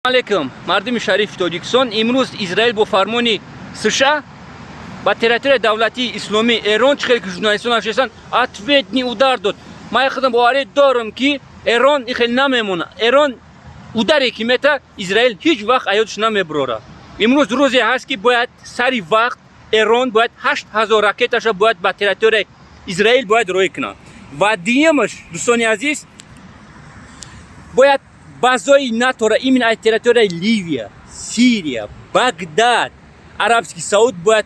алейкум, мардуми шарифи Тоҷикистон. Имрӯз Израил бо фармони США ба территорияи давлати исломии Эрон чӣ хеле ки журналистон нашестанд ответни удар дод. Ман худам боварӣ дорам ки Эрон ин хеле намемона. Эрон ударе ки мета Израил ҳеҷ вақт аёдаш намебурора. Имрӯз рӯзе ҳаст ки бояд сари вақт Эрон бояд 8000 ракеташа бояд ба территорияи Израил бояд роҳӣ кунад. Ва дуюмаш, дӯстони азиз, бояд базои натора именно аз территорияи Ливия, Сирия, Багдад, Арабский Сауд бояд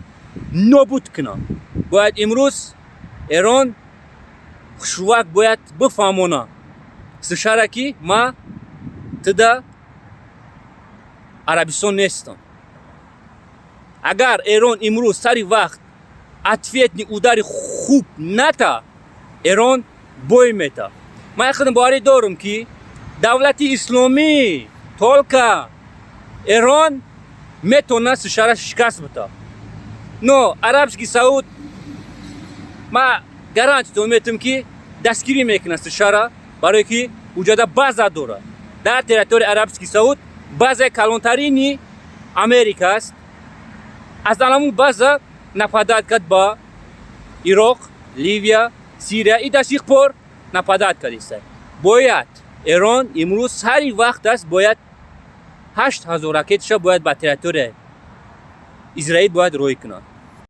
нобуд кунад. Бояд имрӯз Эрон хушвақт бояд бифаҳмона США-ра ки ма туда Арабистон нестам. Агар Эрон имрӯз сари вақт ответни удари хуб ната, Эрон бой мета. Ман худам боварӣ дорам ки давлати исломӣ толка Эрон метавонад США-ра шикаст буда. Но Арабский Сауд ма гарантитон метавонам ки дастгирӣ мекунад США-ра, барое ки уҷода база дорад. Дар территорияи Арабский Сауд базаи калонтарини Америка аст. Аз аламун база нападат кард ба Ироқ, Ливия, Сирия и до сих пор нападат кардааст. Бояд Эрон имрӯз сари вақт аст, бояд 8000 ракеташа бояд ба территорияи Израил бояд роҳӣ кунад.